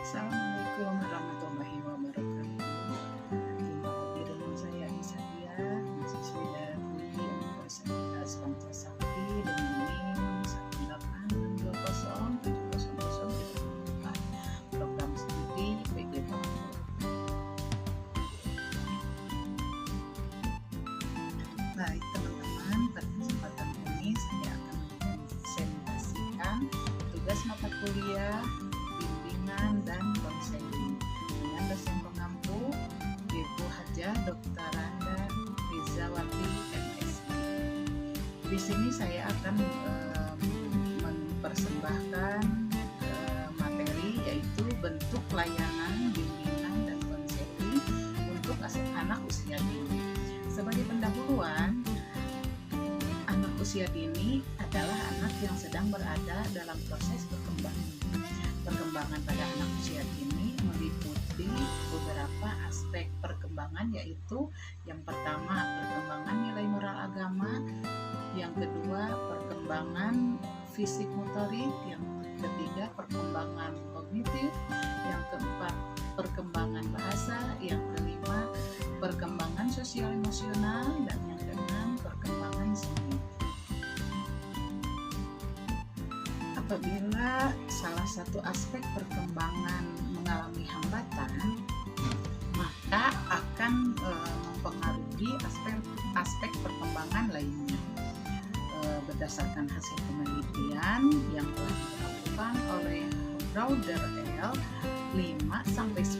Assalamualaikum warahmatullahi wabarakatuh. Jumpa lagi dengan saya Isadia, mahasiswi dari Universitas Pancasakti dengan NIM 1820700 program studi PG PAUD. Baik teman-teman, pada kesempatan ini saya akan mempresentasikan tugas mata kuliah bimbingan dan konseling dengan dosen pengampu Ibu Hajah Dr. Randa Rizawati MSc. Di sini saya akan mempersembahkan materi yaitu bentuk layanan bimbingan dan konseling untuk anak usia dini. Sebagai pendahuluan, anak usia dini adalah anak yang sedang berada dalam proses perkembangan pada anak usia dini meliputi beberapa aspek perkembangan, yaitu yang pertama perkembangan nilai moral agama, yang kedua perkembangan fisik motorik, yang ketiga perkembangan kognitif, yang keempat perkembangan bahasa, yang kelima perkembangan sosial emosional, dan yang keenam perkembangan seni. Apabila salah satu aspek perkembangan mengalami hambatan, maka akan mempengaruhi aspek perkembangan lainnya. Berdasarkan hasil penelitian yang telah dilakukan oleh Browder L, 5-10%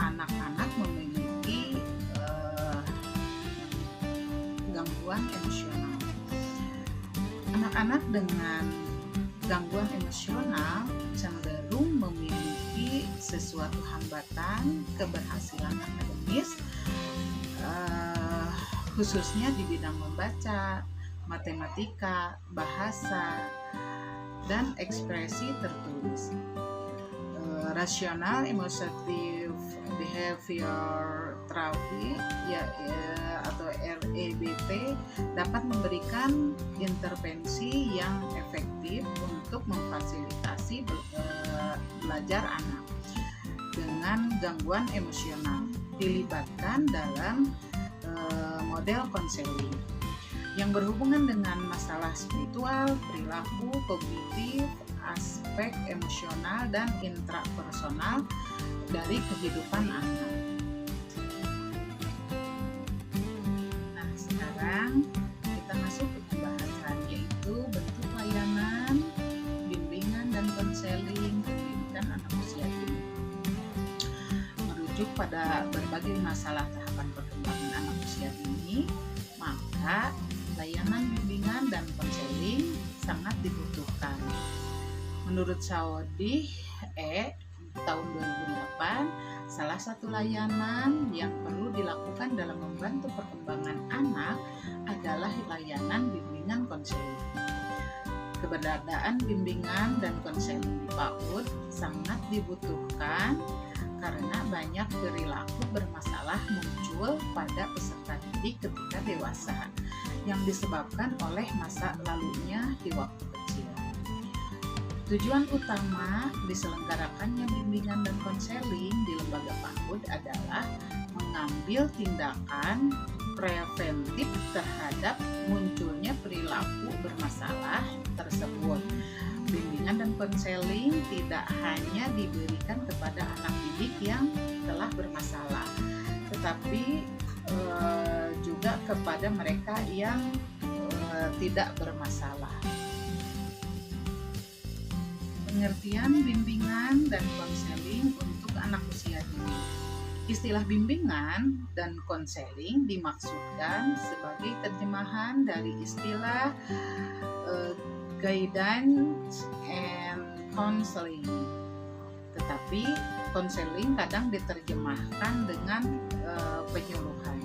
anak-anak memiliki gangguan emosional. Anak-anak dengan gangguan emosional cenderung memiliki sesuatu hambatan keberhasilan akademis, khususnya di bidang membaca, matematika, bahasa, dan ekspresi tertulis. Rasional emotive behavior therapy atau REBT dapat memberikan intervensi yang efektif untuk memfasilitasi belajar anak dengan gangguan emosional dilibatkan dalam model konseling yang berhubungan dengan masalah spiritual, perilaku, kognitif, aspek emosional, dan intrapersonal dari kehidupan anak. Nah, sekarang kita masuk ke pembahasan, yaitu bentuk layanan bimbingan dan konseling pendidikan anak usia dini. Merujuk pada berbagai masalah tahapan perkembangan anak usia dini, maka layanan bimbingan dan konseling sangat dibutuhkan. Menurut Saudi tahun 2008, salah satu layanan yang perlu dilakukan dalam membantu perkembangan anak adalah layanan bimbingan konseling. Keberadaan bimbingan dan konseling di PAUD sangat dibutuhkan karena banyak perilaku bermasalah muncul pada peserta didik ketika dewasa yang disebabkan oleh masa lalunya di waktu kecil. Tujuan utama diselenggarakannya bimbingan dan konseling di lembaga PAUD adalah mengambil tindakan preventif terhadap munculnya perilaku bermasalah tersebut. Bimbingan dan konseling tidak hanya diberikan kepada anak didik yang telah bermasalah, tetapi juga kepada mereka yang tidak bermasalah. Pengertian bimbingan dan konseling untuk anak usia dini. Istilah bimbingan dan konseling dimaksudkan sebagai terjemahan dari istilah guidance and counseling. Tetapi konseling kadang diterjemahkan dengan penyuluhan.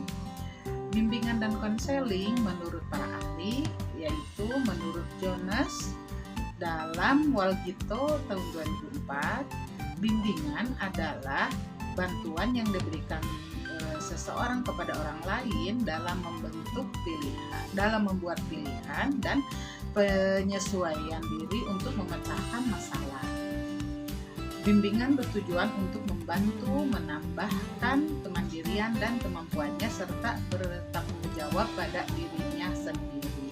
Bimbingan dan konseling menurut para ahli, yaitu menurut Jonas dalam Walgito tahun 2004, bimbingan adalah bantuan yang diberikan seseorang kepada orang lain dalam membuat pilihan dan penyesuaian diri untuk memecahkan masalah. Bimbingan bertujuan untuk membantu menambahkan kemandirian dan kemampuannya serta bertanggung jawab pada dirinya sendiri.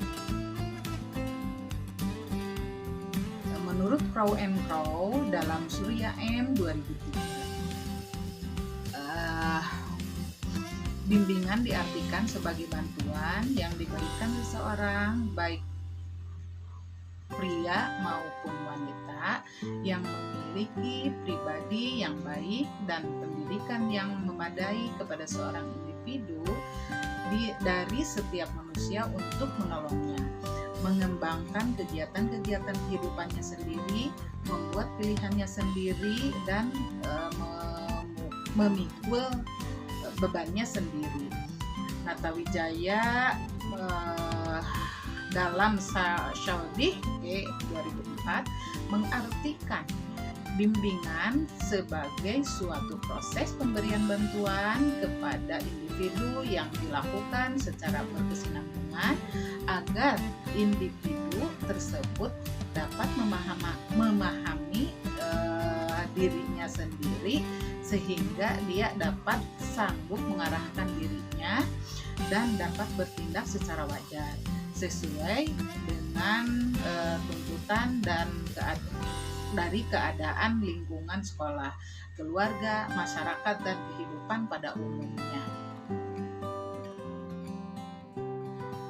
Menurut Crow and Crow dalam Surya M 2003, bimbingan diartikan sebagai bantuan yang diberikan seseorang, baik pria maupun wanita, yang memiliki pribadi yang baik dan pendidikan yang memadai kepada seorang individu dari setiap manusia untuk menolongnya, mengembangkan kegiatan-kegiatan kehidupannya sendiri, membuat pilihannya sendiri, dan memikul bebannya sendiri. Nata Wijaya dalam Shawdih 2004 mengartikan bimbingan sebagai suatu proses pemberian bantuan kepada individu yang dilakukan secara berkesinambungan agar individu tersebut dapat memahami dirinya sendiri, sehingga dia dapat sanggup mengarahkan dirinya dan dapat bertindak secara wajar sesuai dengan tuntutan dan dari keadaan lingkungan sekolah, keluarga, masyarakat, dan kehidupan pada umumnya.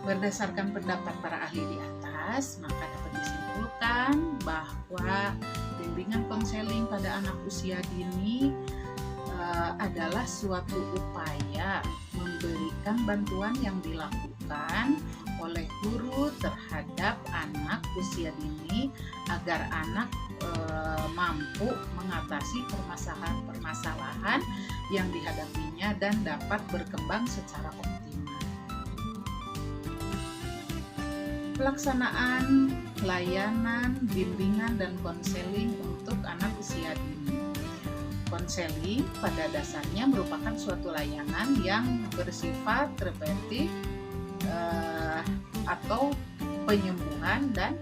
Berdasarkan pendapat para ahli di atas, maka dapat disimpulkan bahwa bimbingan konseling pada anak usia dini adalah suatu upaya memberikan bantuan yang dilakukan oleh guru terhadap anak usia dini agar anak mampu mengatasi permasalahan-permasalahan yang dihadapinya dan dapat berkembang secara optimal. Pelaksanaan layanan bimbingan dan konseling untuk anak usia dini. Konseling pada dasarnya merupakan suatu layanan yang bersifat preventif atau penyembuhan, dan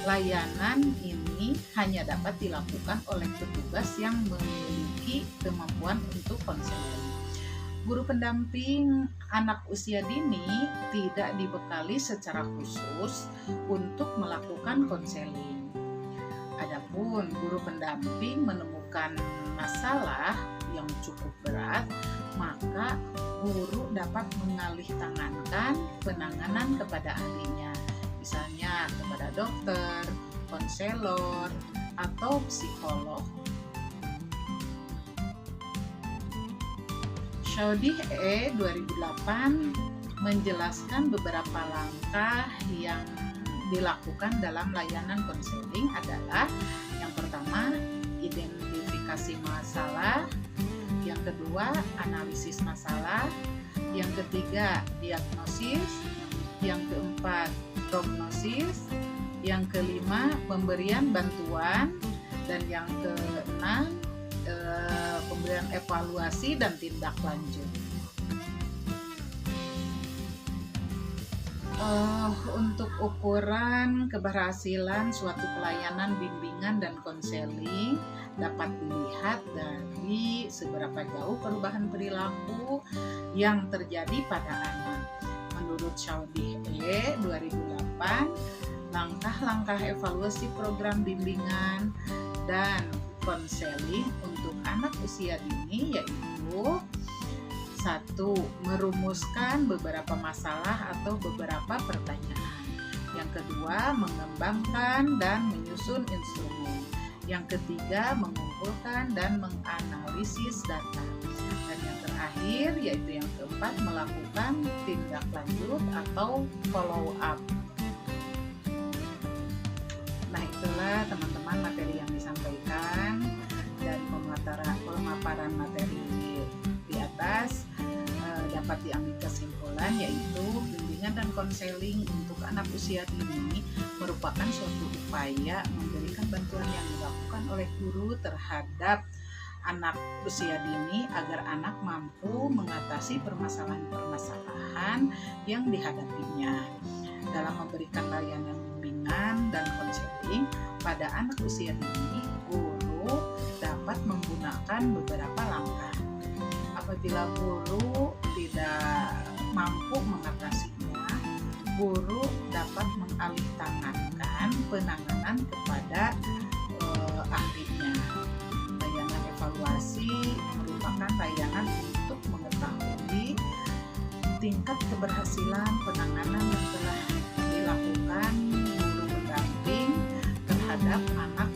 layanan ini hanya dapat dilakukan oleh petugas yang memiliki kemampuan untuk konseling. Guru pendamping anak usia dini tidak dibekali secara khusus untuk melakukan konseling. Adapun guru pendamping menemukan masalah yang cukup berat, maka guru dapat mengalih tangankan penanganan kepada ahlinya, misalnya kepada dokter, konselor, atau psikolog. Shawdih 2008 menjelaskan beberapa langkah yang dilakukan dalam layanan konseling adalah: yang pertama, identifikasi masalah; yang kedua, analisis masalah; yang ketiga, diagnosis; yang keempat, prognosis; yang kelima, pemberian bantuan; dan yang keenam, pemberian evaluasi dan tindak lanjut. Untuk ukuran keberhasilan suatu pelayanan bimbingan dan konseling dapat dilihat dari seberapa jauh perubahan perilaku yang terjadi pada anak. Menurut Shawdih 2008, langkah-langkah evaluasi program bimbingan dan konseling untuk anak usia dini yaitu: 1. Merumuskan beberapa masalah atau beberapa pertanyaan. Yang kedua, mengembangkan dan menyusun instrumen. Yang ketiga, mengumpulkan dan menganalisis data. Dan yang terakhir, yaitu yang keempat, melakukan tindak lanjut atau follow up. Nah, itulah teman-teman materi yang disampaikan dan pemaparan materi di atas dapat diambil kesimpulan, yaitu bimbingan dan konseling untuk anak usia dini merupakan suatu upaya memberikan bantuan yang dilakukan oleh guru terhadap anak usia dini agar anak mampu mengatasi permasalahan-permasalahan yang dihadapinya. Dalam memberikan layanan bimbingan dan konseling pada anak usia dini, guru menggunakan beberapa langkah. Apabila guru tidak mampu mengatasinya, guru dapat mengalihtangankan penanganan kepada ahlinya. Layanan evaluasi merupakan layanan untuk mengetahui tingkat keberhasilan penanganan yang telah dilakukan guru pendamping terhadap anak